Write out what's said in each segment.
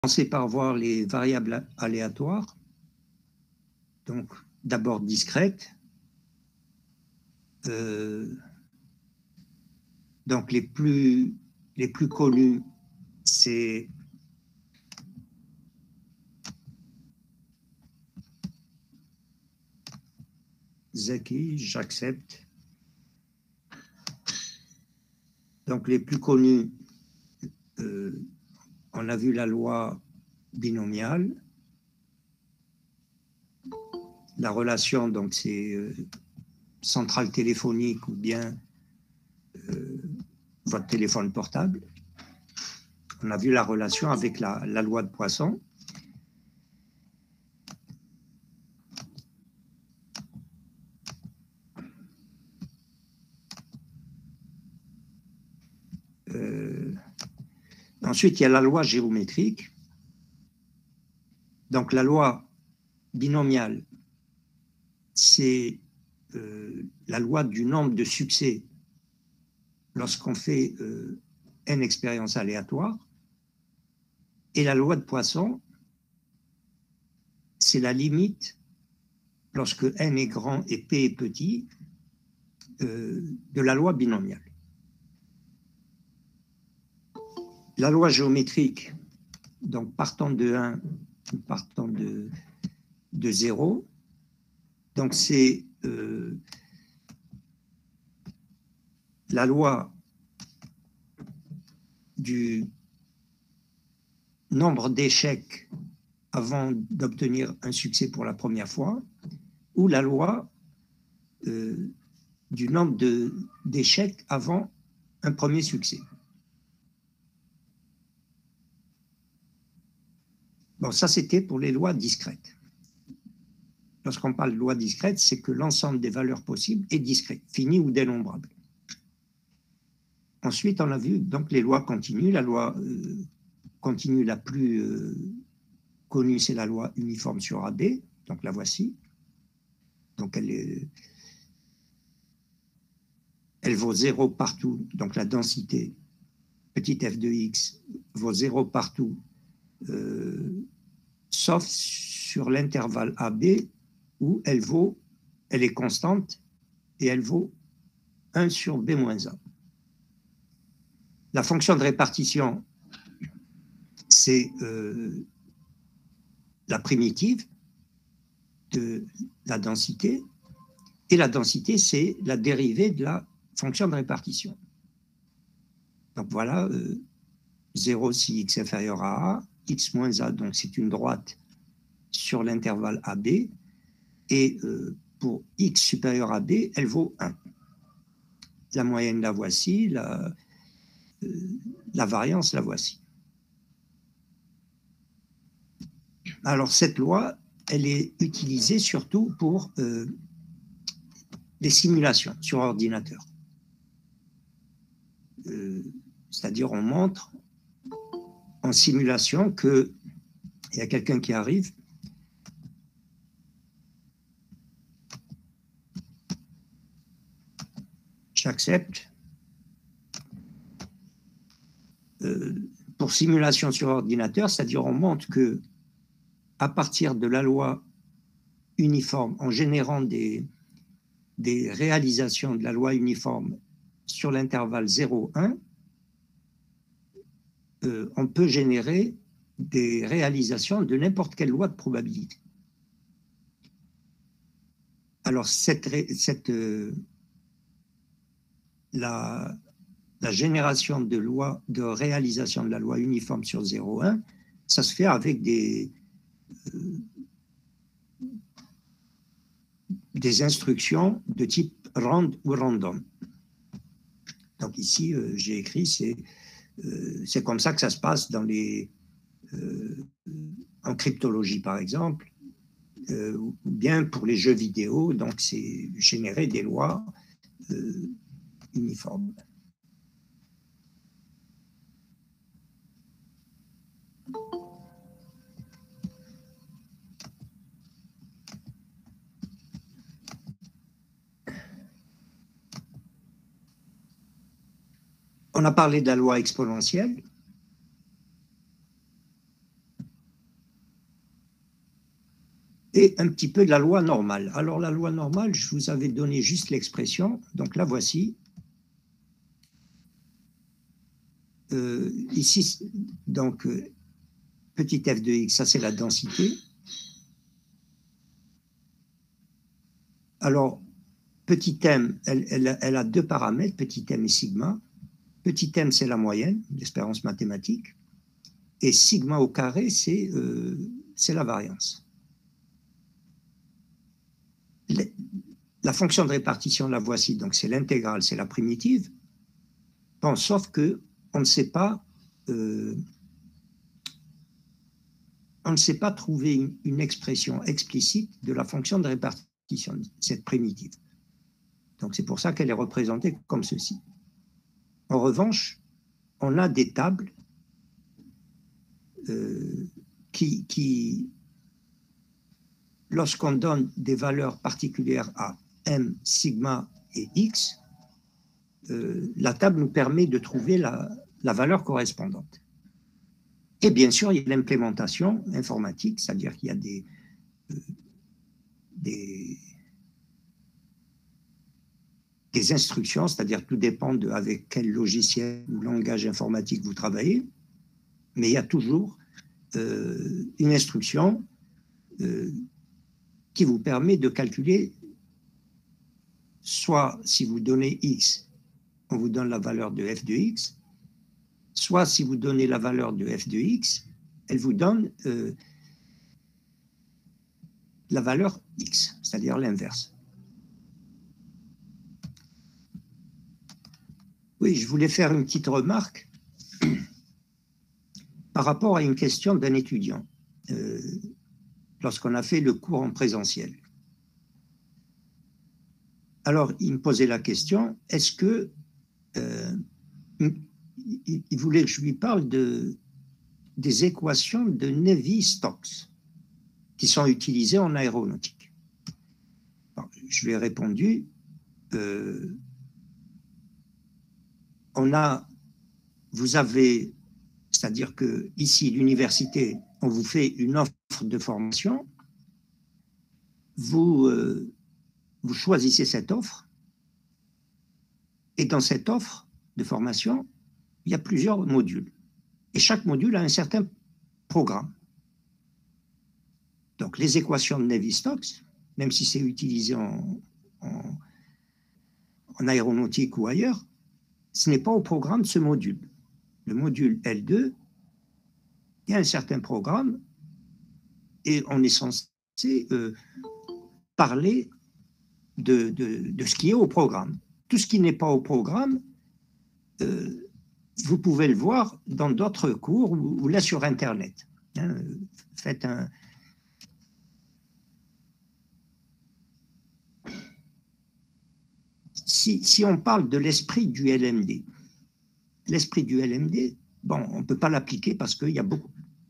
commencer par voir les variables aléatoires. Donc, d'abord discrètes. Donc, les plus connus, c'est Zeki, j'accepte. Donc, les plus connus, on a vu la loi binomiale. La relation, donc, c'est centrale téléphonique ou bien votre téléphone portable. On a vu la relation avec la loi de Poisson. Ensuite, il y a la loi géométrique. Donc, la loi binomiale, c'est la loi du nombre de succès lorsqu'on fait n expériences aléatoires. Et la loi de Poisson, c'est la limite, lorsque n est grand et p est petit, de la loi binomiale. La loi géométrique, donc partant de 1, partant de 0, donc c'est la loi du nombre d'échecs avant d'obtenir un succès pour la première fois, ou la loi du nombre d'échecs avant un premier succès. Bon, ça c'était pour les lois discrètes. Lorsqu'on parle de loi discrète, c'est que l'ensemble des valeurs possibles est discret, fini ou dénombrable. Ensuite, on a vu donc les lois continues. La loi continue la plus connue, c'est la loi uniforme sur AB. Donc la voici. Donc elle vaut 0 partout. Donc la densité petit f de x vaut 0 partout, sauf sur l'intervalle AB où elle est constante et elle vaut 1 sur b moins a. La fonction de répartition, c'est la primitive de la densité, et la densité, c'est la dérivée de la fonction de répartition. Donc voilà, 0 si x est inférieur à a, x moins a, donc c'est une droite sur l'intervalle AB, et pour x supérieur à b, elle vaut 1. La moyenne, la voici, la variance, la voici. Alors cette loi, elle est utilisée surtout pour les simulations sur ordinateur. C'est-à-dire on montre en simulation qu'il y a quelqu'un qui arrive. J'accepte. Pour simulation sur ordinateur, c'est-à-dire on montre que à partir de la loi uniforme, en générant des réalisations de la loi uniforme sur l'intervalle 0,1, on peut générer des réalisations de n'importe quelle loi de probabilité. Alors, la génération de réalisation de la loi uniforme sur 0,1, ça se fait avec des instructions de type rand ou random. Donc ici, j'ai écrit, c'est comme ça que ça se passe dans en cryptologie, par exemple, ou bien pour les jeux vidéo, donc c'est générer des lois uniformes. On a parlé de la loi exponentielle. et un petit peu de la loi normale. Alors, la loi normale, je vous avais donné juste l'expression, donc la voici. Ici, donc, petit f de x, ça c'est la densité. Alors, petit m, elle a deux paramètres, petit m et sigma. Petit m, c'est la moyenne, l'espérance mathématique. Et sigma au carré, c'est la variance. La fonction de répartition, la voici, donc c'est l'intégrale, c'est la primitive. Bon, sauf que on ne sait pas trouver une expression explicite de la fonction de répartition, cette primitive. Donc c'est pour ça qu'elle est représentée comme ceci. En revanche, on a des tables qui lorsqu'on donne des valeurs particulières à m, sigma et x, la table nous permet de trouver la valeur correspondante. Et bien sûr, il y a l'implémentation informatique, c'est-à-dire qu'il y a des instructions, c'est-à-dire tout dépend avec quel logiciel ou langage informatique vous travaillez, mais il y a toujours une instruction qui vous permet de calculer, soit si vous donnez x, on vous donne la valeur de f de x, soit si vous donnez la valeur de f de x, elle vous donne la valeur x, c'est-à-dire l'inverse. Oui, je voulais faire une petite remarque par rapport à une question d'un étudiant lorsqu'on a fait le cours en présentiel. Alors, il me posait la question, est-ce que il voulait que je lui parle des équations de Navier-Stokes qui sont utilisées en aéronautique. Alors, je lui ai répondu, vous avez, c'est-à-dire que ici, l'université, on vous fait une offre de formation, vous choisissez cette offre, et dans cette offre de formation, il y a plusieurs modules. Et chaque module a un certain programme. Donc, les équations de Navier-Stokes, même si c'est utilisé en aéronautique ou ailleurs, ce n'est pas au programme de ce module. Le module L2, il y a un certain programme et on est censé parler de ce qui est au programme. Tout ce qui n'est pas au programme, vous pouvez le voir dans d'autres cours ou là sur Internet. Hein, faites un... Si on parle de l'esprit du LMD, bon, on ne peut pas l'appliquer parce qu'il y a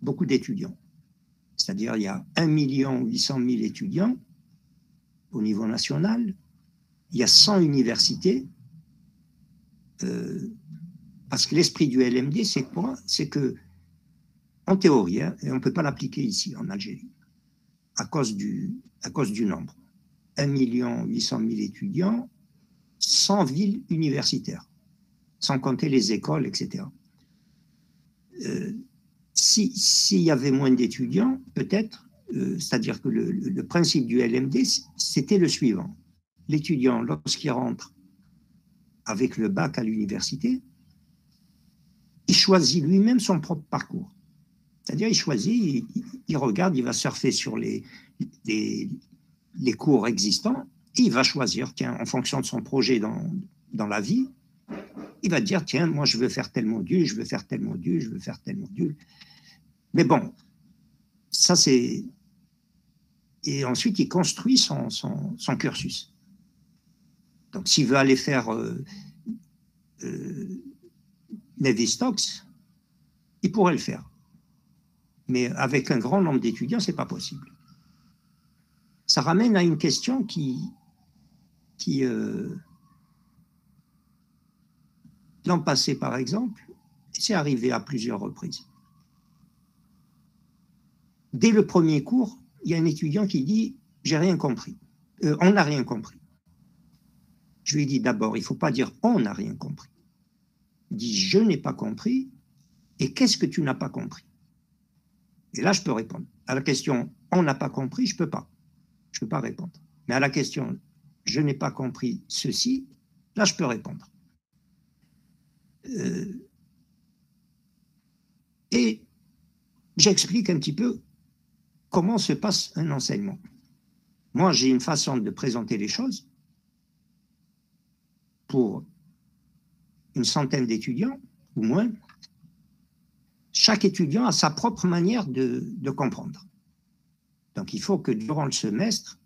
beaucoup d'étudiants. C'est-à-dire il y a 1 800 000 étudiants au niveau national, il y a 100 universités, parce que l'esprit du LMD, c'est quoi? C'est que, en théorie, hein, et on ne peut pas l'appliquer ici, en Algérie, à cause du nombre. 1 800 000 étudiants, 100 villes universitaires, sans compter les écoles, etc. S'il y avait moins d'étudiants, peut-être, c'est-à-dire que le principe du LMD, c'était le suivant. L'étudiant, lorsqu'il rentre avec le bac à l'université, il choisit lui-même son propre parcours. C'est-à-dire, il choisit, il regarde, il va surfer sur les cours existants, et il va choisir, tiens, en fonction de son projet dans la vie, il va dire, tiens, moi, je veux faire tel module, je veux faire tel module, je veux faire tel module. Mais bon, ça, c'est... Et ensuite, il construit son cursus. Donc, s'il veut aller faire Navier-Stokes, il pourrait le faire. Mais avec un grand nombre d'étudiants, ce n'est pas possible. Ça ramène à une question qui l'an passé, par exemple, c'est arrivé à plusieurs reprises. Dès le premier cours, il y a un étudiant qui dit « j'ai rien compris, on n'a rien compris ». Je lui dis d'abord, il ne faut pas dire « on n'a rien compris ». Il dit « je n'ai pas compris » et « qu'est-ce que tu n'as pas compris ?» Et là, je peux répondre. À la question « on n'a pas compris », je ne peux pas. Je ne peux pas répondre. Mais à la question « je n'ai pas compris ceci », là, je peux répondre. Et j'explique un petit peu comment se passe un enseignement. Moi, j'ai une façon de présenter les choses pour une centaine d'étudiants, ou moins. Chaque étudiant a sa propre manière de comprendre. Donc, il faut que durant le semestre,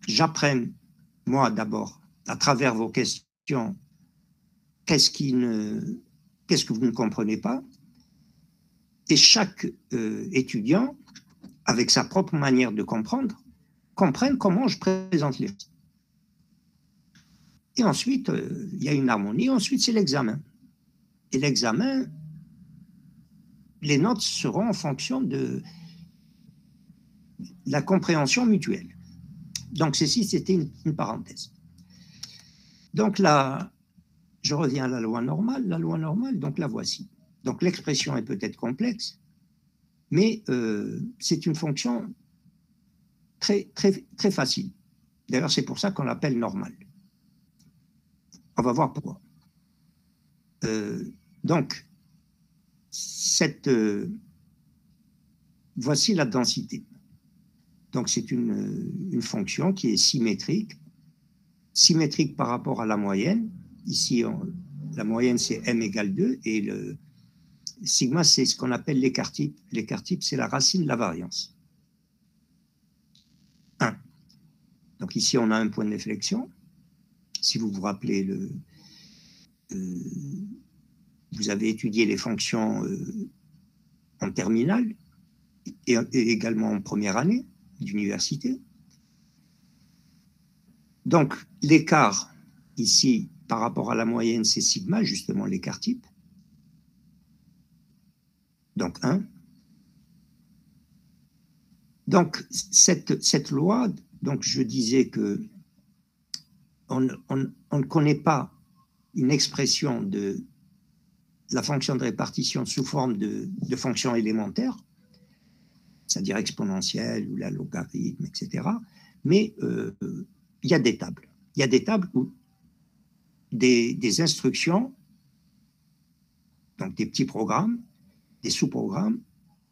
j'apprenne, moi d'abord, à travers vos questions, qu'est-ce que vous ne comprenez pas, et chaque étudiant, avec sa propre manière de comprendre, comprenne comment je présente les choses. Et ensuite, il y a une harmonie, ensuite c'est l'examen. Et l'examen, les notes seront en fonction de la compréhension mutuelle. Donc ceci, c'était une parenthèse. Donc là, je reviens à la loi normale. La loi normale, donc la voici. Donc l'expression est peut-être complexe, mais c'est une fonction très, très, très facile. D'ailleurs, c'est pour ça qu'on l'appelle normale. On va voir pourquoi. Donc, voici la densité. Donc, c'est une fonction qui est symétrique par rapport à la moyenne. Ici, la moyenne, c'est m égale 2, et le sigma, c'est ce qu'on appelle l'écart type. L'écart type, c'est la racine de la variance. 1. Donc, ici, on a un point d'inflexion. Si vous vous rappelez, vous avez étudié les fonctions en terminale et également en première année d'université. Donc, l'écart, ici, par rapport à la moyenne, c'est sigma, justement l'écart type. Donc, 1. Donc, cette loi, donc je disais que on ne connaît pas une expression de la fonction de répartition sous forme de fonction élémentaire, c'est-à-dire exponentielle ou la logarithme, etc. Mais il y a des tables. Il y a des tables où des instructions, donc des petits programmes, des sous-programmes,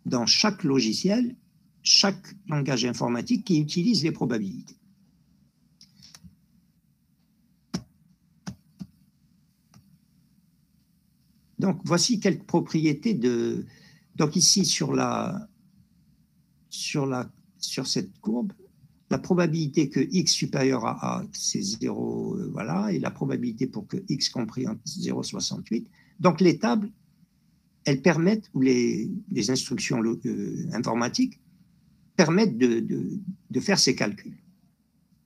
dans chaque logiciel, chaque langage informatique qui utilise les probabilités. Donc, voici quelques propriétés de... Donc, ici, sur cette courbe, la probabilité que x supérieur à a, c'est 0, voilà, et la probabilité pour que x compris entre 0,68. Donc, les tables, elles permettent, ou les instructions informatiques, permettent de faire ces calculs.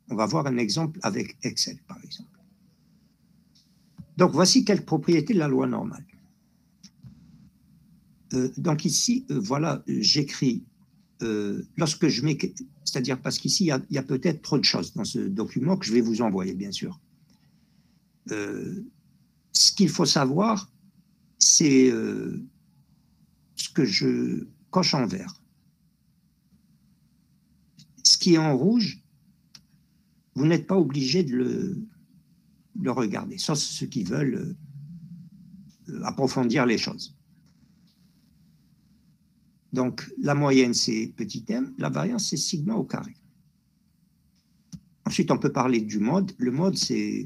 On va voir un exemple avec Excel, par exemple. Donc, voici quelques propriétés de la loi normale. Donc ici, voilà, j'écris, lorsque je mets, c'est-à-dire parce qu'ici, il y a peut-être trop de choses dans ce document que je vais vous envoyer, bien sûr. Ce qu'il faut savoir, c'est ce que je coche en vert. Ce qui est en rouge, vous n'êtes pas obligé de le regarder, sauf ceux qui veulent approfondir les choses. Donc, la moyenne, c'est petit m, la variance, c'est sigma au carré. Ensuite, on peut parler du mode. Le mode, c'est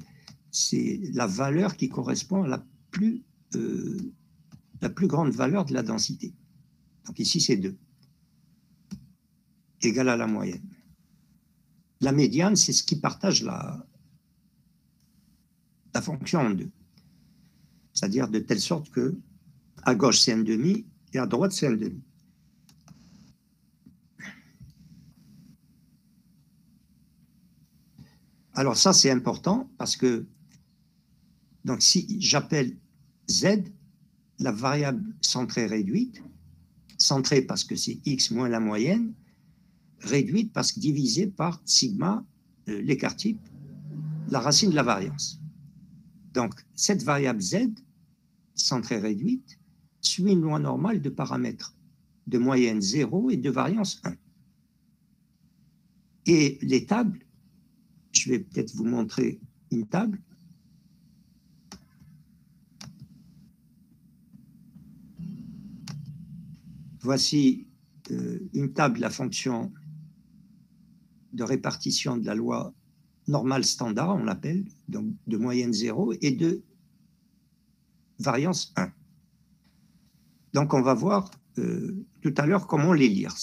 la valeur qui correspond à la plus grande valeur de la densité. Donc ici, c'est 2, égal à la moyenne. La médiane, c'est ce qui partage la fonction en 2. C'est-à-dire de telle sorte que à gauche, c'est 1,5 et à droite, c'est 1,5. Alors ça, c'est important parce que donc si j'appelle Z la variable centrée réduite, centrée parce que c'est x moins la moyenne, réduite parce que divisée par sigma, l'écart type, la racine de la variance. Donc, cette variable z, centrée réduite, suit une loi normale de paramètres de moyenne 0 et de variance 1. Et les tables, je vais peut-être vous montrer une table. Voici une table de la fonction de répartition de la loi normale standard, on l'appelle, donc de moyenne 0 et de variance 1. Donc on va voir tout à l'heure comment les lire.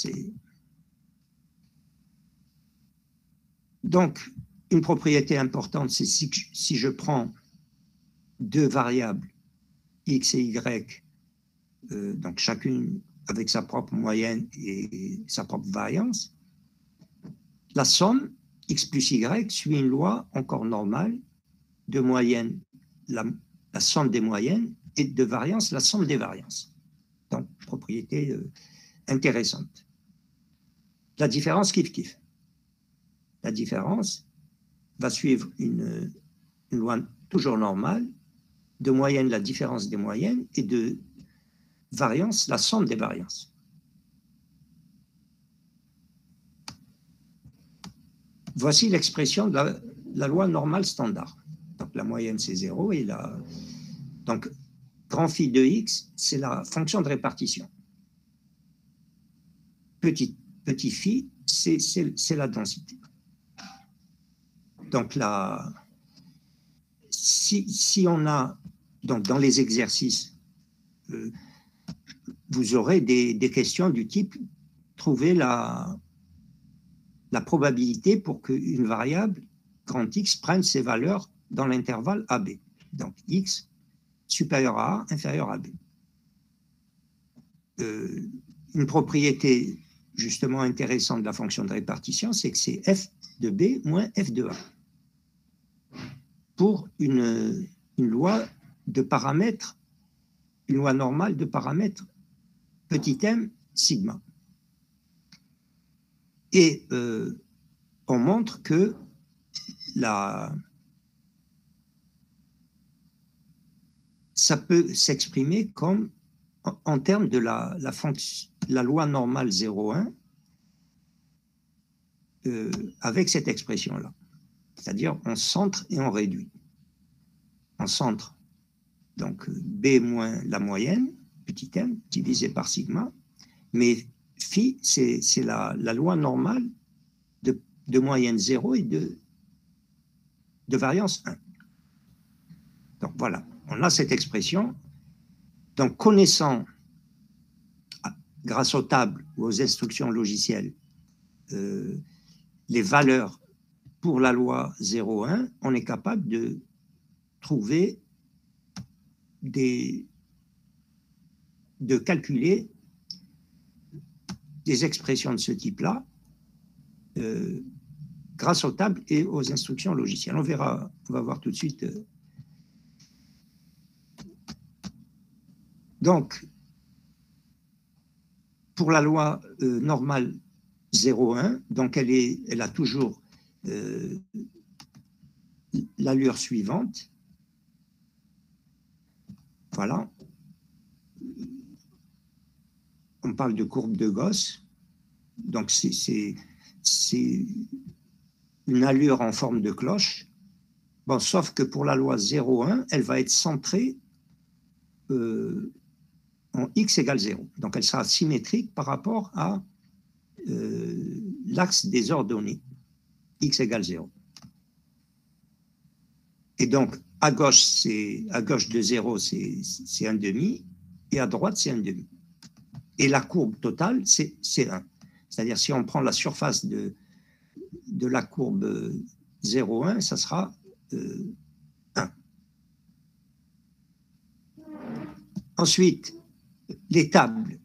Donc, une propriété importante, c'est si je prends deux variables, x et y, donc chacune avec sa propre moyenne et sa propre variance, la somme, x plus y, suit une loi encore normale de moyenne, la somme des moyennes, et de variance, la somme des variances. Donc, propriété intéressante. La différence, kiff-kiff. La différence va suivre une loi toujours normale, de moyenne, la différence des moyennes, et de variance, la somme des variances. Voici l'expression de la loi normale standard. Donc, la moyenne, c'est 0, et donc, grand phi de x, c'est la fonction de répartition. Petit phi, c'est la densité. Donc, si on a, donc dans les exercices, vous aurez des questions du type trouver la probabilité pour qu'une variable, grand X, prenne ses valeurs dans l'intervalle AB. Donc, X supérieur à A, inférieur à B. Une propriété justement intéressante de la fonction de répartition, c'est que c'est f de B moins f de A. Pour une loi de paramètres, une loi normale de paramètres petit m sigma. Et on montre que ça peut s'exprimer comme en termes de la loi normale 0,1 avec cette expression-là. C'est-à-dire on centre et on réduit. On centre, donc B moins la moyenne, petit m, divisé par sigma, mais phi, c'est la loi normale de moyenne 0 et de variance 1. Donc voilà, on a cette expression. Donc connaissant, grâce aux tables ou aux instructions logicielles, les valeurs pour la loi 0,1, on est capable de trouver de calculer des expressions de ce type-là grâce aux tables et aux instructions logicielles. On va voir tout de suite. Donc, pour la loi normale 0,1, donc elle a toujours l'allure suivante. Voilà. On parle de courbe de Gauss. Donc, c'est une allure en forme de cloche. Bon, sauf que pour la loi 0,1, elle va être centrée en x égale 0. Donc, elle sera symétrique par rapport à l'axe des ordonnées, x égale 0. Et donc, à gauche de 0, c'est 1,5, et à droite, c'est 1,5. Et la courbe totale, c'est 1. C'est-à-dire, si on prend la surface de la courbe 0,1, ça sera 1. Ensuite, les tables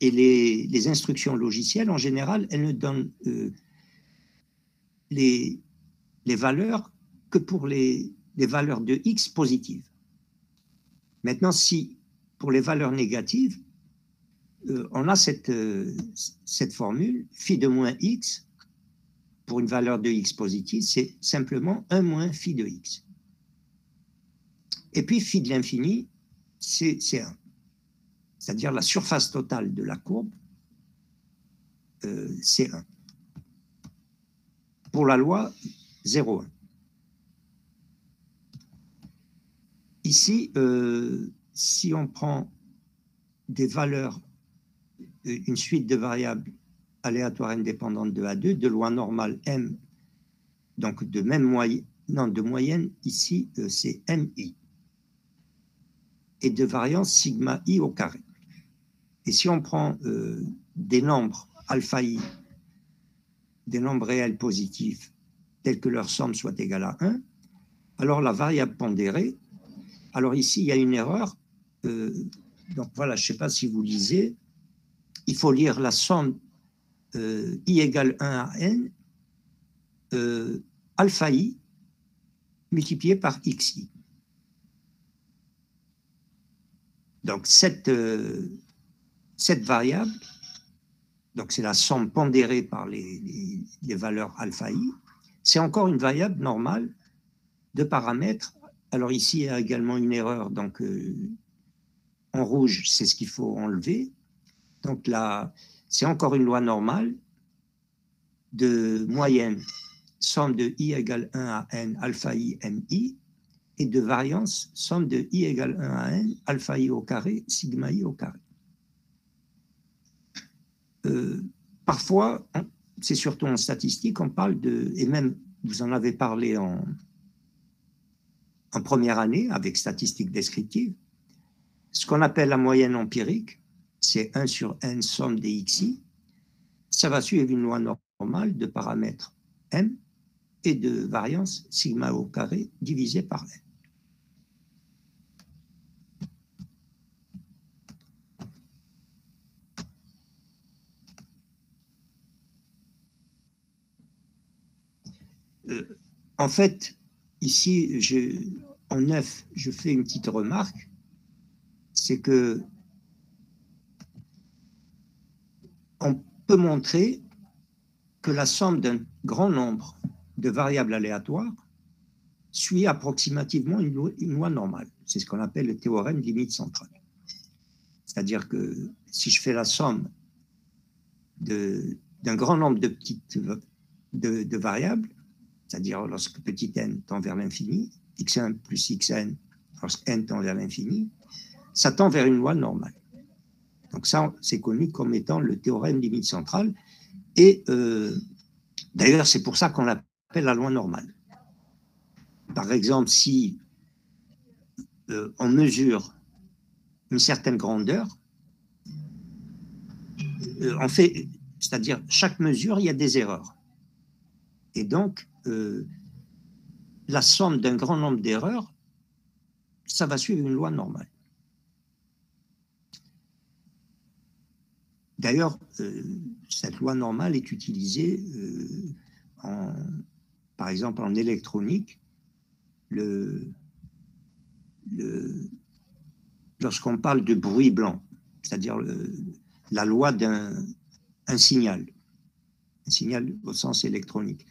et les instructions logicielles, en général, elles ne donnent les valeurs que pour les valeurs de x positives. Maintenant, si pour les valeurs négatives, on a cette formule, phi de moins x, pour une valeur de x positive, c'est simplement 1 moins phi de x. Et puis, phi de l'infini, c'est 1. C'est-à-dire la surface totale de la courbe, c'est 1. Pour la loi, 0,1. Ici, si on prend des valeurs, une suite de variables aléatoires indépendantes de A2, de loi normale M, donc de même moyenne, non, de moyenne, ici, c'est MI, et de variance sigma I au carré. Et si on prend des nombres alpha I, des nombres réels positifs, tels que leur somme soit égale à 1, alors la variable pondérée, alors ici, il y a une erreur, donc voilà, je ne sais pas si vous lisez, il faut lire la somme I égale 1 à n, alpha I multiplié par xi. Donc cette variable, donc c'est la somme pondérée par les valeurs alpha I, c'est encore une variable normale de paramètres. Alors ici, il y a également une erreur, donc en rouge, c'est ce qu'il faut enlever. Donc là, c'est encore une loi normale de moyenne, somme de I égale 1 à n, alpha I, mi, et de variance, somme de I égale 1 à n, alpha I au carré, sigma I au carré. Parfois, c'est surtout en statistique, on parle de, et même vous en avez parlé en première année avec statistique descriptive, ce qu'on appelle la moyenne empirique, c'est 1 sur n somme des xi, ça va suivre une loi normale de paramètres m et de variance sigma au carré divisé par n. En fait, ici, en 9, je fais une petite remarque, c'est que on peut montrer que la somme d'un grand nombre de variables aléatoires suit approximativement une loi normale. C'est ce qu'on appelle le théorème de limite centrale. C'est-à-dire que si je fais la somme d'un grand nombre de petites de variables, c'est-à-dire lorsque petit n tend vers l'infini, x1 plus xn, lorsque n tend vers l'infini, ça tend vers une loi normale. Donc ça, c'est connu comme étant le théorème limite centrale. Et d'ailleurs, c'est pour ça qu'on l'appelle la loi normale. Par exemple, si on mesure une certaine grandeur, on fait, c'est-à-dire chaque mesure, il y a des erreurs. Et donc, la somme d'un grand nombre d'erreurs, ça va suivre une loi normale. D'ailleurs, cette loi normale est utilisée, par exemple, en électronique. Lorsqu'on parle de bruit blanc, c'est-à-dire la loi d'un signal, un signal au sens électronique.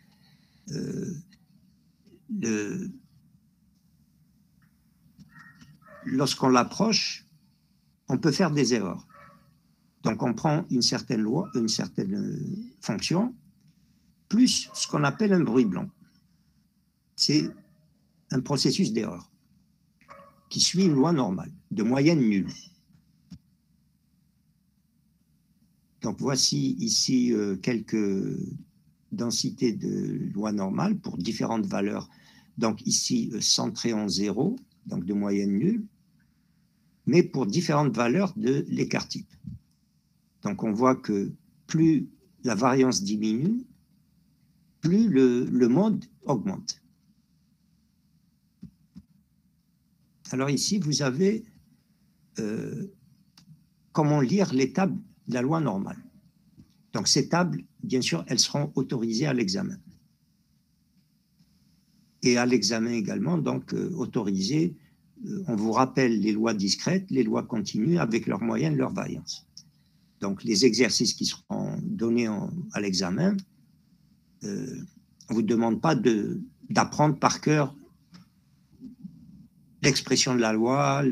Lorsqu'on l'approche, on peut faire des erreurs. Donc, on prend une certaine loi, une certaine fonction, plus ce qu'on appelle un bruit blanc. C'est un processus d'erreur qui suit une loi normale, de moyenne nulle. Donc, voici ici quelques densités de loi normale pour différentes valeurs. Donc, ici, centré en 0, donc de moyenne nulle, mais pour différentes valeurs de l'écart type. Donc, on voit que plus la variance diminue, plus le mode augmente. Alors ici, vous avez comment lire les tables de la loi normale. Donc, ces tables, bien sûr, elles seront autorisées à l'examen. Et à l'examen également, donc, autorisées, on vous rappelle les lois discrètes, les lois continues avec leurs moyennes, leurs variances. Donc, les exercices qui seront donnés à l'examen, on ne vous demande pas d'apprendre par cœur l'expression de la loi,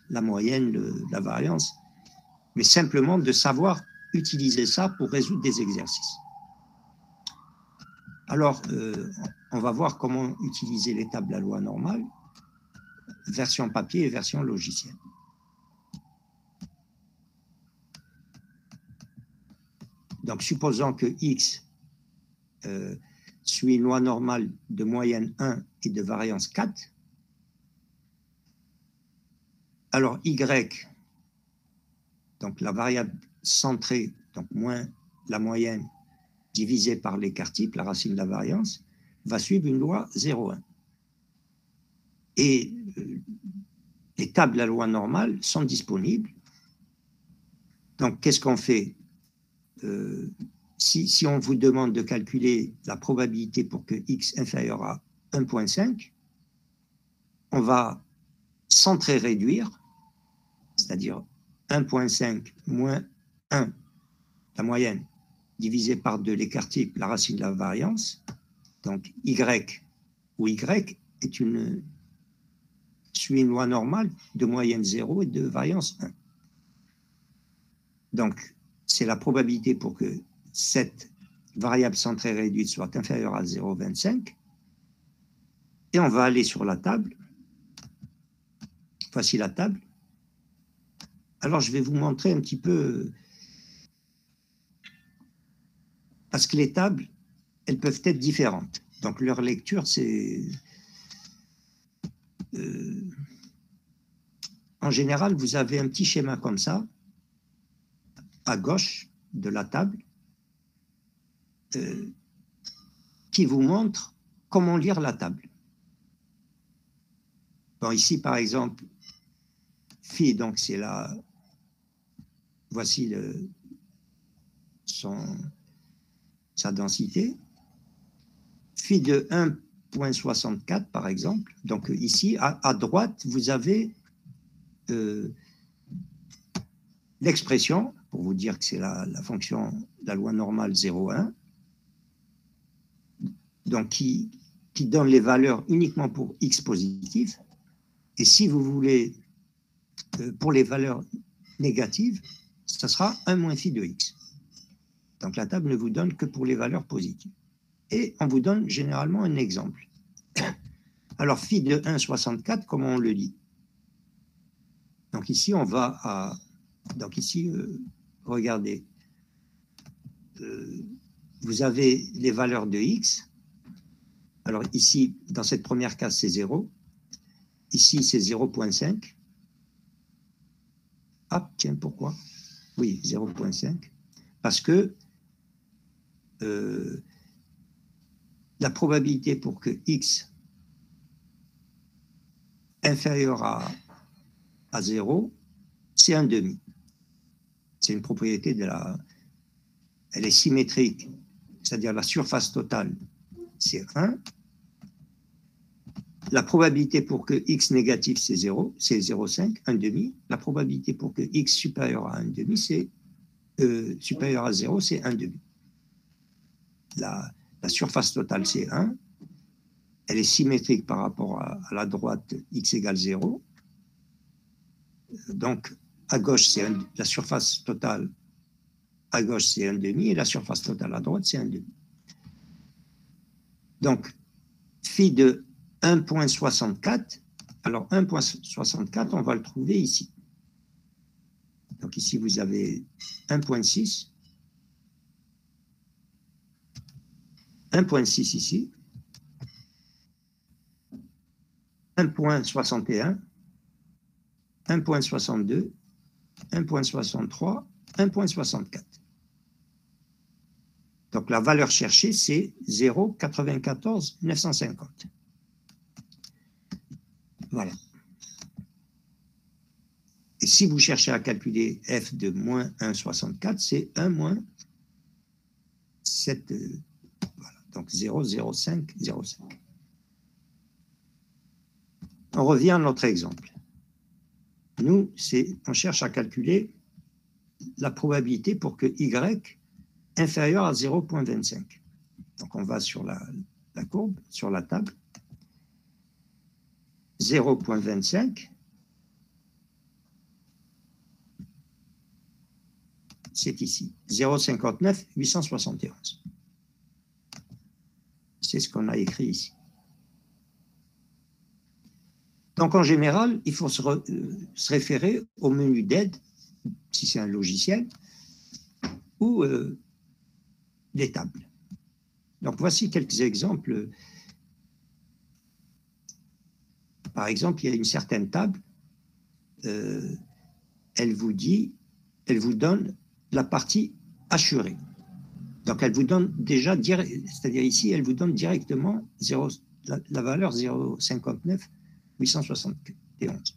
la moyenne, la variance, mais simplement de savoir utiliser ça pour résoudre des exercices. Alors, on va voir comment utiliser les tables de la loi normale, version papier et version logicielle. Donc, supposons que X suit une loi normale de moyenne 1 et de variance 4. Alors, Y, donc la variable centrée, donc moins la moyenne divisée par l'écart type, la racine de la variance, va suivre une loi 0,1. Et les tables de la loi normale sont disponibles. Donc, qu'est-ce qu'on fait? Si on vous demande de calculer la probabilité pour que X inférieur à 1,5, on va centrer réduire, c'est-à-dire 1,5 moins 1, la moyenne, divisé par 2 l'écart type, la racine de la variance. Donc, Y, où Y suit une loi normale de moyenne 0 et de variance 1. Donc, c'est la probabilité pour que cette variable centrée réduite soit inférieure à 0,25. Et on va aller sur la table. Voici la table. Alors, je vais vous montrer un petit peu, parce que les tables, elles peuvent être différentes. Donc, leur lecture, c'est... en général, vous avez un petit schéma comme ça, à gauche de la table, qui vous montre comment lire la table. Bon, ici, par exemple, phi, donc c'est la... Voici sa densité. Phi de 1,64, par exemple. Donc ici, à droite, vous avez l'expression, pour vous dire que c'est la fonction, la loi normale 0,1, donc qui donne les valeurs uniquement pour x positif. Et si vous voulez, pour les valeurs négatives, ça sera 1 moins phi de x. Donc la table ne vous donne que pour les valeurs positives. Et on vous donne généralement un exemple. Alors phi de 1,64, comment on le lit? Donc ici, on va à... Donc ici, regardez, vous avez les valeurs de x. Alors ici, dans cette première case, c'est 0. Ici, c'est 0,5. Ah, tiens, pourquoi? Oui, 0,5. Parce que la probabilité pour que x inférieur à 0, c'est 1,5. C'est une propriété de la... Elle est symétrique, c'est-à-dire la surface totale, c'est 1. La probabilité pour que x négatif, c'est 0, c'est 0,5, 1,5. La probabilité pour que x supérieur à 1,5, c'est supérieur à 0, c'est 1,5. La surface totale, c'est 1. Elle est symétrique par rapport à la droite x égale 0. Donc, à gauche, c'est la surface totale à gauche, c'est 1,5, et la surface totale à droite, c'est 1,5. Donc, phi de 1,64, alors 1,64, on va le trouver ici. Donc ici, vous avez 1,6, 1,6 ici, 1,61, 1,62, 1,63, 1,64. Donc la valeur cherchée, c'est 0,94 950. Voilà. Et si vous cherchez à calculer f de moins 1,64, c'est 1 moins 7, voilà, donc 0,0505. On revient à notre exemple. Nous, on cherche à calculer la probabilité pour que Y inférieure à 0,25. Donc, on va sur la courbe, sur la table. 0,25, c'est ici. 0,59, 871. C'est ce qu'on a écrit ici. Donc, en général, il faut se référer au menu d'aide, si c'est un logiciel, ou des tables. Donc, voici quelques exemples. Par exemple, il y a une certaine table, elle vous donne la partie assurée. Donc, elle vous donne déjà, c'est-à-dire ici, elle vous donne directement la valeur 0,59 871.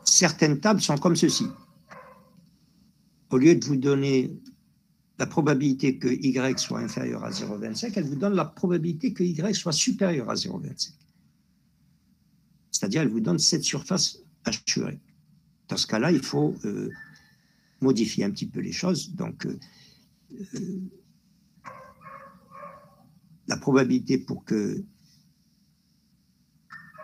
Certaines tables sont comme ceci. Au lieu de vous donner la probabilité que Y soit inférieur à 0,25, elle vous donne la probabilité que Y soit supérieur à 0,25. C'est-à-dire, elle vous donne cette surface assurée. Dans ce cas-là, il faut modifier un petit peu les choses. Donc, la probabilité pour que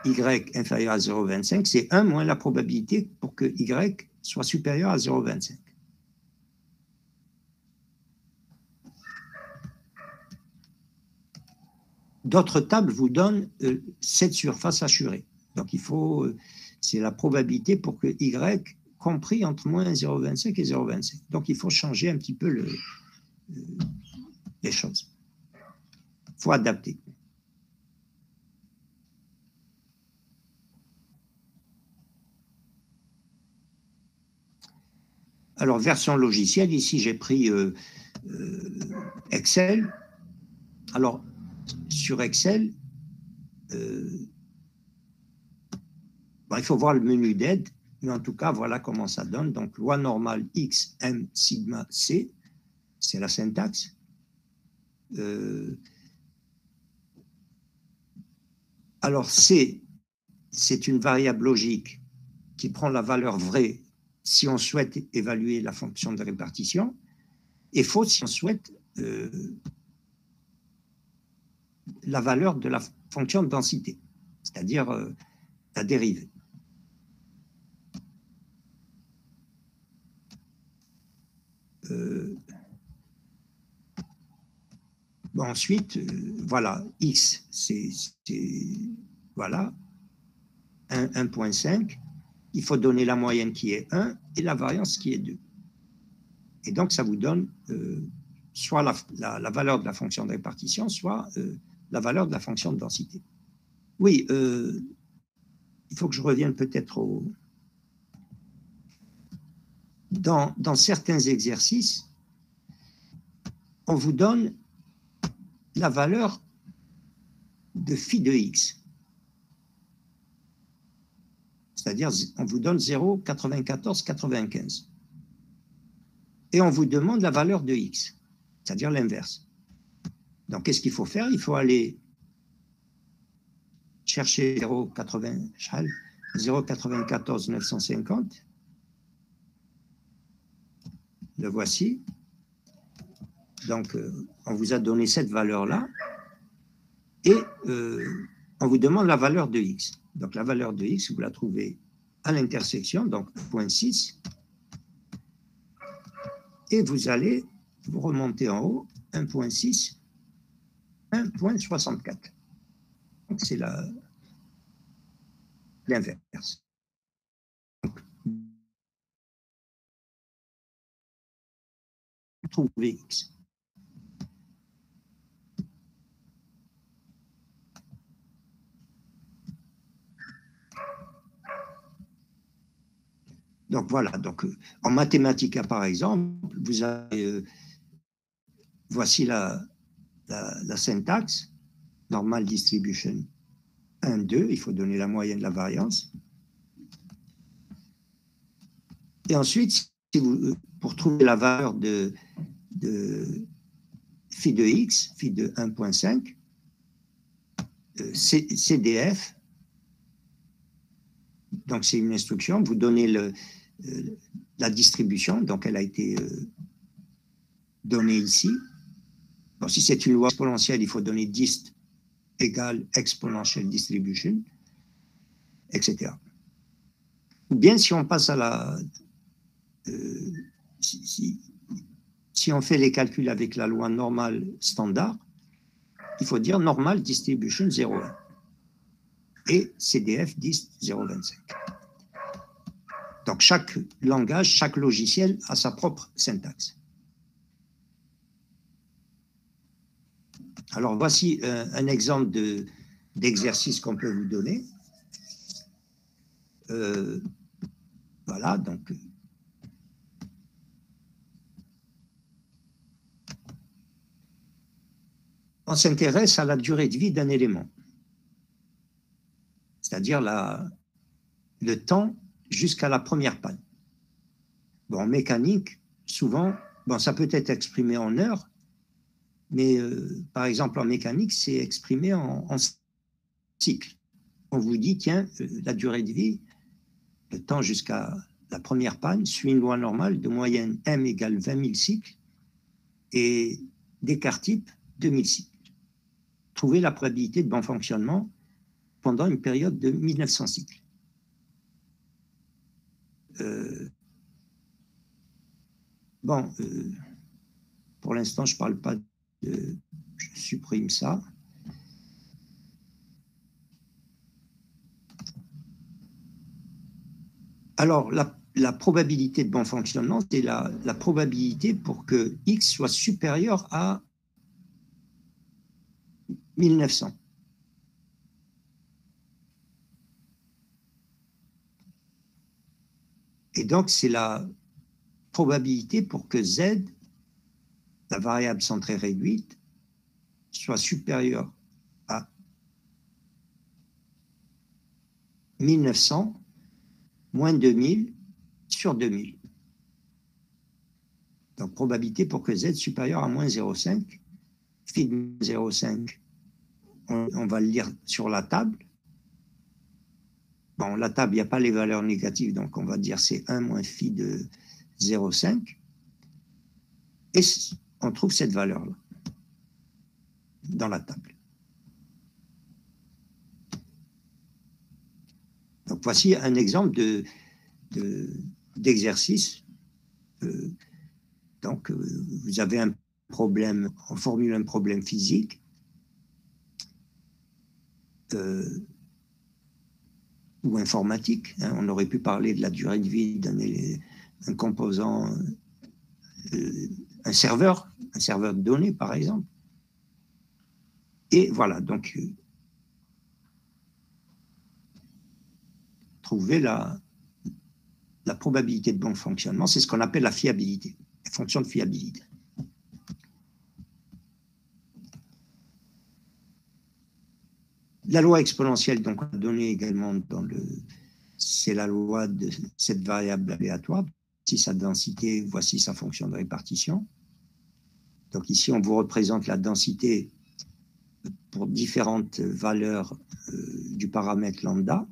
Y inférieur à 0,25, c'est 1 moins la probabilité pour que Y soit supérieur à 0,25. D'autres tables vous donnent cette surface assurée. Donc, c'est la probabilité pour que Y compris entre moins 0,25 et 0,25. Donc, il faut changer un petit peu les choses. Il faut adapter. Alors, version logicielle, ici, j'ai pris Excel. Alors, sur Excel, il faut voir le menu d'aide, mais en tout cas, voilà comment ça donne. Donc, loi normale X, M, sigma, C, c'est la syntaxe. Alors, C, c'est une variable logique qui prend la valeur vraie si on souhaite évaluer la fonction de répartition, et faux si on souhaite la valeur de la fonction de densité, c'est-à-dire la dérivée. Bon, ensuite, voilà, X, c'est voilà, 1,5. Il faut donner la moyenne qui est 1 et la variance qui est 2. Et donc, ça vous donne soit la valeur de la fonction de répartition, soit la valeur de la fonction de densité. Oui, il faut que je revienne peut-être dans certains exercices, on vous donne la valeur de phi de x. C'est-à-dire, on vous donne 0,9495. Et on vous demande la valeur de x, c'est-à-dire l'inverse. Donc, qu'est-ce qu'il faut faire? Il faut aller chercher 0,94 950. Le voici. Donc, on vous a donné cette valeur-là. Et on vous demande la valeur de x. Donc, la valeur de x, vous la trouvez à l'intersection, donc 0,6. Et vous allez vous remonter en haut, 1,6, 1,64. Donc, c'est l'inverse. Vous trouvez x. Donc voilà, donc en mathématiques par exemple, vous avez, voici la syntaxe, normal distribution 1, 2, il faut donner la moyenne de la variance. Et ensuite, pour trouver la valeur de phi de x, phi de 1,5, CDF Donc, c'est une instruction. Vous donnez la distribution. Donc, elle a été donnée ici. Bon, si c'est une loi exponentielle, il faut donner dist égale exponential distribution, etc. Ou bien, si on passe à la... si on fait les calculs avec la loi normale standard, il faut dire normal distribution 0,1 et CDF dist 0,25. Donc, chaque langage, chaque logiciel a sa propre syntaxe. Alors, voici un exemple d'exercice qu'on peut vous donner. Voilà, donc... on s'intéresse à la durée de vie d'un élément, c'est-à-dire le temps jusqu'à la première panne. Bon, en mécanique, souvent, bon, ça peut être exprimé en heures, mais par exemple en mécanique, c'est exprimé en cycle. On vous dit, tiens, la durée de vie, le temps jusqu'à la première panne, suit une loi normale de moyenne m égale 20 000 cycles et d'écart type 2000 cycles. Trouver la probabilité de bon fonctionnement pendant une période de 1900 cycles. Bon, pour l'instant, je ne parle pas de... Je supprime ça. Alors, la probabilité de bon fonctionnement, c'est la probabilité pour que x soit supérieur à 1900. Et donc, c'est la probabilité pour que z, la variable centrée réduite, soit supérieure à 1900 moins 2000 sur 2000. Donc, probabilité pour que z supérieure à moins 0,5. Phi de 0,5, on va le lire sur la table. Bon, la table, il n'y a pas les valeurs négatives, donc on va dire c'est 1 moins phi de 0,5. Et on trouve cette valeur-là dans la table. Donc, voici un exemple d'exercice. Donc, vous avez un problème, on formule un problème physique. Ou informatique. Hein, on aurait pu parler de la durée de vie d'un composant, un serveur de données, par exemple. Et voilà, donc, trouver la probabilité de bon fonctionnement, c'est ce qu'on appelle la fiabilité, la fonction de fiabilité. La loi exponentielle, donc, on a donné également c'est la loi de cette variable aléatoire. Voici sa densité, voici sa fonction de répartition. Donc ici, on vous représente la densité pour différentes valeurs du paramètre lambda.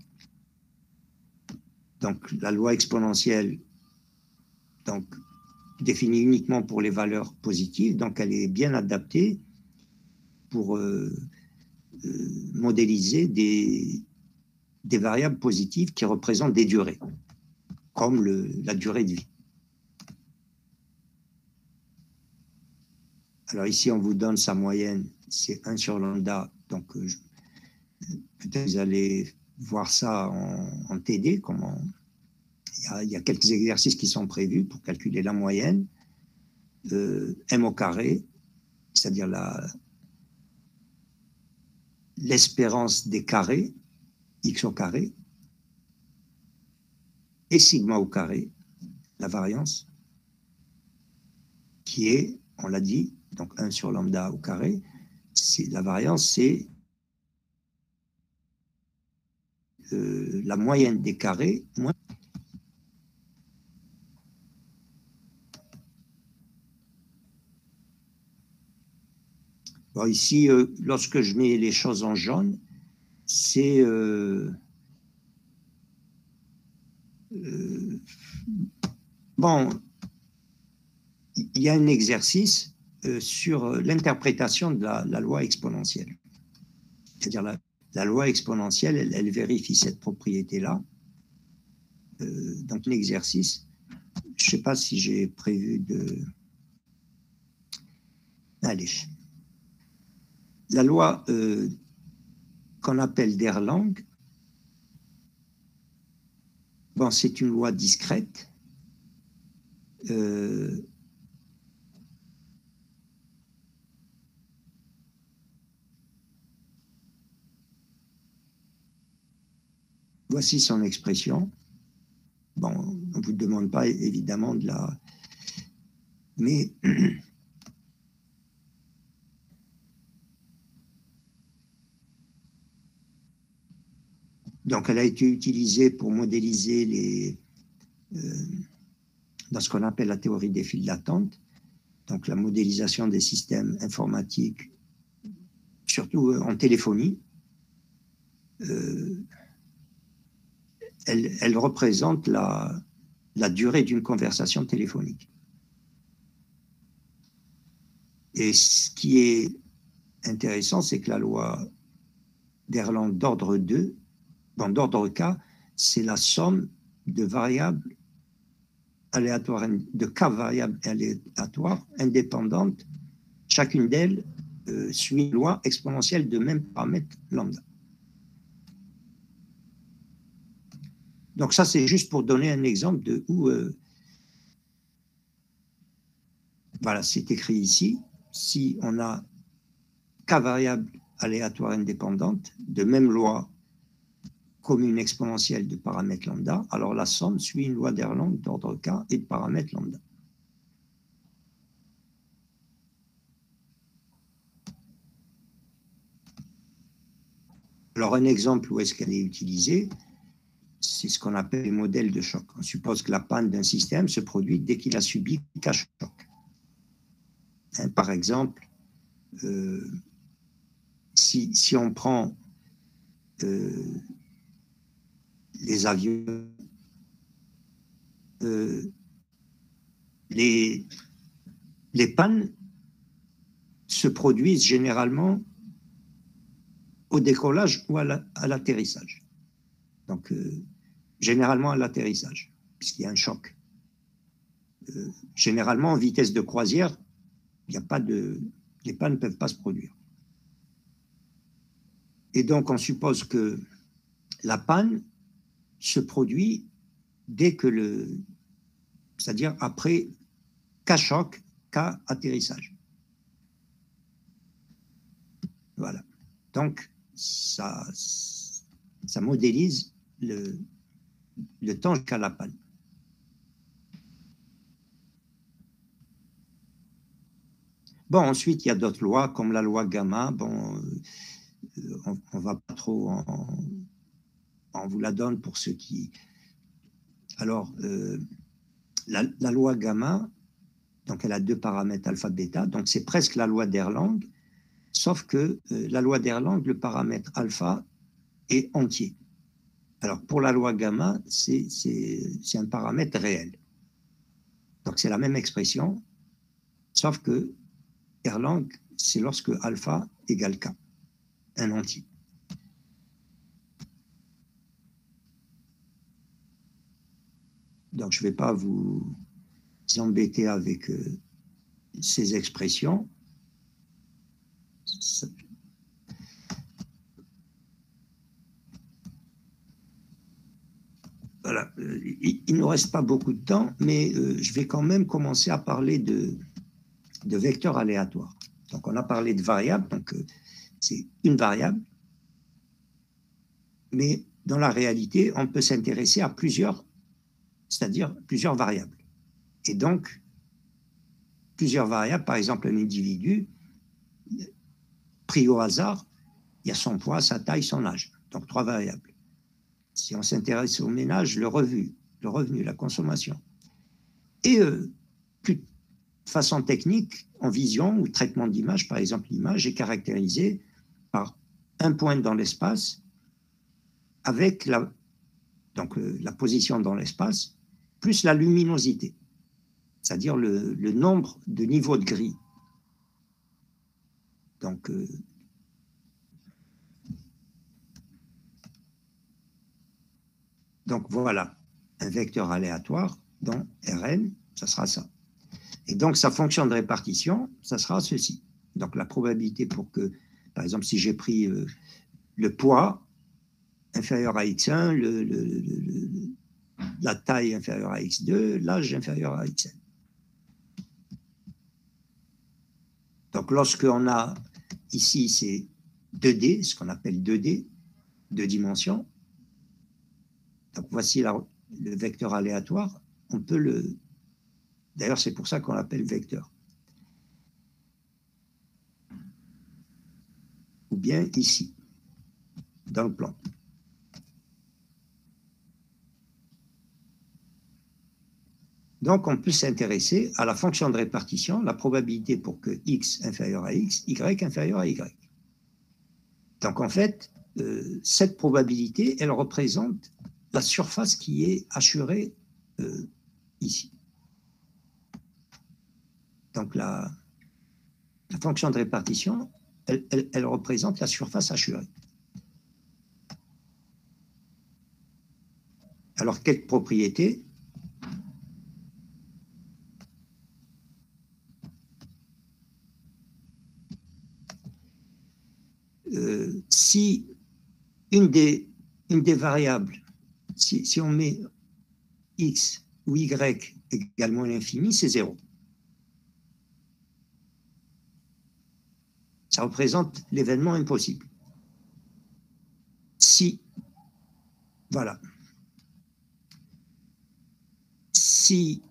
Donc la loi exponentielle, donc, définie uniquement pour les valeurs positives, donc elle est bien adaptée pour modéliser des variables positives qui représentent des durées, comme la durée de vie. Alors ici, on vous donne sa moyenne, c'est 1 sur lambda, donc peut-être vous allez voir ça en TD, comment il y a quelques exercices qui sont prévus pour calculer la moyenne, m au carré, c'est-à-dire l'espérance des carrés, x au carré, et sigma au carré, la variance, qui est, on l'a dit, donc 1 sur lambda au carré, la variance, c'est la moyenne des carrés moins. Bon, ici, lorsque je mets les choses en jaune, c'est Bon, il y a un exercice sur l'interprétation de la loi exponentielle. C'est-à-dire la loi exponentielle, elle vérifie cette propriété-là. Donc, un exercice. Je ne sais pas si j'ai prévu de... Allez. La loi qu'on appelle d'Erlang, bon, c'est une loi discrète. Voici son expression. Bon, on ne vous demande pas évidemment de la... Mais donc elle a été utilisée pour modéliser les... dans ce qu'on appelle la théorie des files d'attente, donc la modélisation des systèmes informatiques, surtout en téléphonie. Elle représente la durée d'une conversation téléphonique. Et ce qui est intéressant, c'est que la loi d'Erlang d'ordre 2, bon, d'ordre K, c'est la somme de variables aléatoires, de K variables aléatoires indépendantes. Chacune d'elles suit une loi exponentielle de même paramètre lambda. Donc ça, c'est juste pour donner un exemple de où... voilà, c'est écrit ici. Si on a K variables aléatoires indépendantes de même loi commune exponentielle de paramètres lambda, alors la somme suit une loi d'Erlang d'ordre K et de paramètres lambda. Alors un exemple où est-ce qu'elle est utilisée, c'est ce qu'on appelle les modèles de choc. On suppose que la panne d'un système se produit dès qu'il a subi K choc. Hein, par exemple, si on prend les avions, les pannes se produisent généralement au décollage ou à l'atterrissage. Donc, généralement à l'atterrissage, puisqu'il y a un choc. Généralement, en vitesse de croisière, il n'y a pas de... les pannes ne peuvent pas se produire. Et donc, on suppose que la panne se produit dès que c'est-à-dire après K choc, K atterrissage. Voilà. Donc, ça modélise le temps jusqu'à la panne. Bon, ensuite, il y a d'autres lois, comme la loi gamma. Bon, on ne va pas trop on vous la donne pour ceux qui... Alors, la loi gamma, donc elle a deux paramètres alpha, bêta, donc c'est presque la loi d'Erlang, sauf que la loi d'Erlang, le paramètre alpha est entier. Alors, pour la loi gamma, c'est un paramètre réel. Donc, c'est la même expression, sauf que Erlang, c'est lorsque alpha égale k, un entier. Donc, je ne vais pas vous embêter avec ces expressions. Voilà. Il ne nous reste pas beaucoup de temps, mais je vais quand même commencer à parler de vecteurs aléatoires. Donc, on a parlé de variables, donc c'est une variable, mais dans la réalité, on peut s'intéresser à plusieurs, c'est-à-dire plusieurs variables. Et donc, plusieurs variables, par exemple, un individu, pris au hasard, il y a son poids, sa taille, son âge. Donc, trois variables. Si on s'intéresse au ménage, le revenu, la consommation. Et de façon technique, en vision ou traitement d'image, par exemple, l'image est caractérisée par un point dans l'espace avec la position dans l'espace plus la luminosité. c'est-à-dire le nombre de niveaux de grille. Donc voilà, un vecteur aléatoire dans Rn, ça sera ça. Et donc sa fonction de répartition, ça sera ceci. Donc la probabilité pour que, par exemple, si j'ai pris le poids inférieur à x1, la taille inférieure à x2, l'âge inférieur à xn. Donc lorsqu'on a ici, c'est 2D, ce qu'on appelle 2D, deux dimensions. Donc voici le vecteur aléatoire. On peut le... D'ailleurs, c'est pour ça qu'on l'appelle vecteur. Ou bien ici, dans le plan. Donc, on peut s'intéresser à la fonction de répartition, la probabilité pour que x inférieur à x, y inférieur à y. Donc, en fait, cette probabilité, elle représente la surface qui est assurée ici. Donc, la fonction de répartition, elle représente la surface assurée. Alors, quelle propriété? Si une des variables, si on met x ou y également à l'infini, c'est 0. Ça représente l'événement impossible. Si, voilà. Si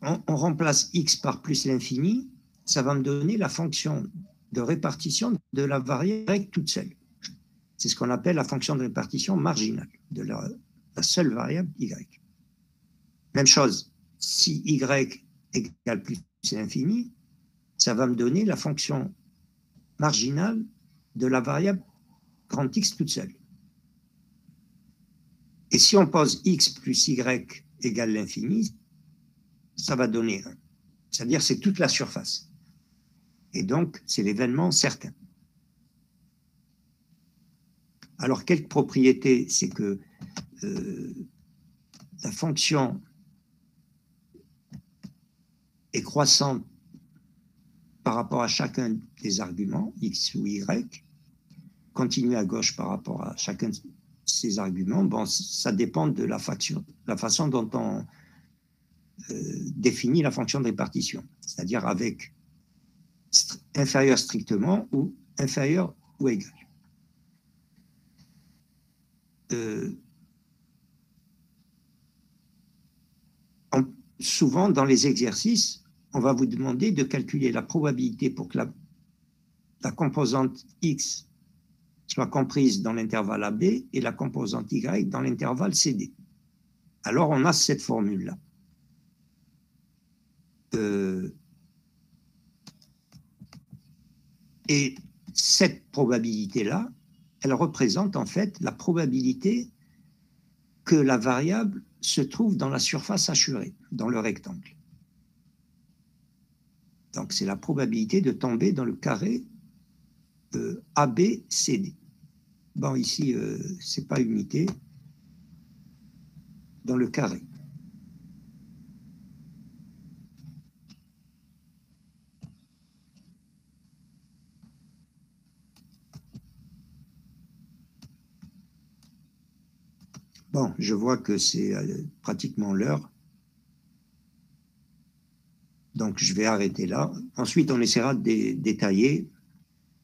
on remplace x par plus l'infini, ça va me donner la fonction de répartition de la variable y toute seule. C'est ce qu'on appelle la fonction de répartition marginale de la seule variable y. Même chose, si y égale plus l'infini, ça va me donner la fonction marginale de la variable grand X toute seule. Et si on pose x plus y égale l'infini, ça va donner 1. C'est-à-dire c'est toute la surface. Et donc, c'est l'événement certain. Alors, quelle propriété? C'est que la fonction est croissante par rapport à chacun des arguments, x ou y, continue à gauche par rapport à chacun de ces arguments. Bon, ça dépend de la façon dont on définit la fonction de répartition, c'est-à-dire avec inférieur strictement ou inférieur ou égal. Souvent, dans les exercices, on va vous demander de calculer la probabilité pour que la composante x soit comprise dans l'intervalle AB et la composante y dans l'intervalle CD. Alors, on a cette formule-là. Et cette probabilité-là, elle représente en fait la probabilité que la variable se trouve dans la surface assurée, dans le rectangle. Donc, c'est la probabilité de tomber dans le carré ABCD. Bon, ici, ce n'est pas unité, dans le carré. Bon, je vois que c'est pratiquement l'heure. Donc, je vais arrêter là. Ensuite, on essaiera de détailler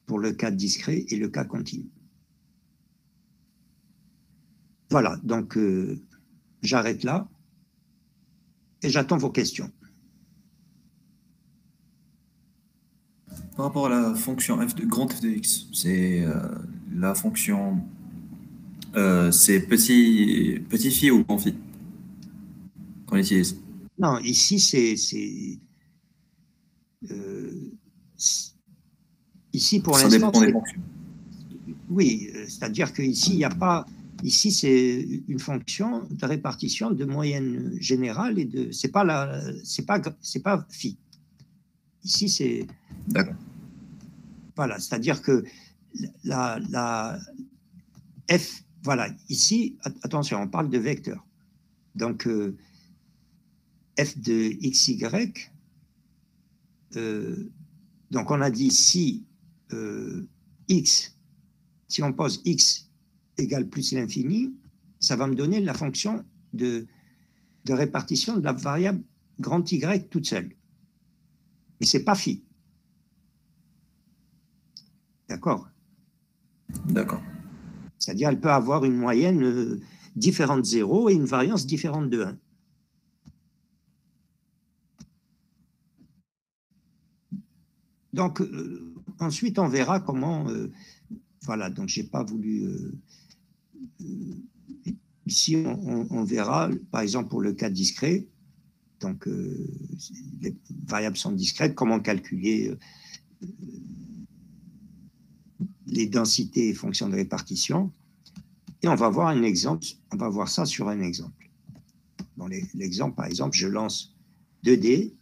pour le cas discret et le cas continu. Voilà, donc j'arrête là et j'attends vos questions. Par rapport à la fonction grand f de x, c'est la fonction, c'est petit phi ou grand phi qu'on utilise? Non, ici, ici pour Ça l'instant, dépend des fonctions. oui, c'est-à-dire qu'ici, il n'y a pas Ici, c'est une fonction de répartition de moyenne générale et de. C'est pas phi. Ici, c'est. D'accord. Voilà, c'est-à-dire que la f. Voilà, ici, attention, on parle de vecteur. Donc, f de xy. Donc, on a dit si x, si on pose x égale plus l'infini, ça va me donner la fonction de répartition de la variable grand Y toute seule. Mais ce n'est pas phi. D'accord? D'accord. C'est-à-dire elle peut avoir une moyenne différente de 0 et une variance différente de 1. Donc, ensuite, on verra comment... voilà, donc je n'ai pas voulu... ici, on verra, par exemple, pour le cas discret, donc les variables sont discrètes, comment calculer les densités et fonctions de répartition. Et on va voir un exemple, on va voir ça sur un exemple. Dans l'exemple, par exemple, je lance 2D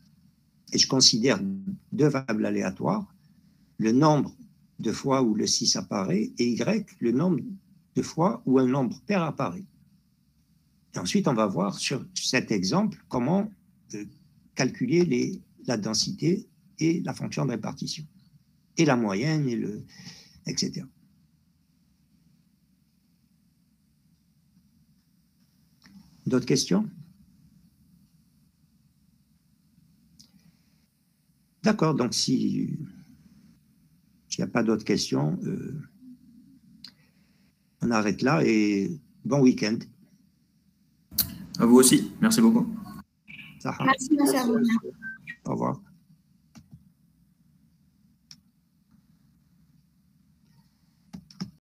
et je considère deux variables aléatoires, le nombre de fois où le 6 apparaît et Y, le nombre de fois où un nombre pair apparaît. Et ensuite, on va voir sur cet exemple comment calculer la densité et la fonction de répartition, et la moyenne, etc. D'autres questions? D'accord, donc s'il n'y a pas d'autres questions, on arrête là et bon week-end. À vous aussi, merci beaucoup. Merci, monsieur.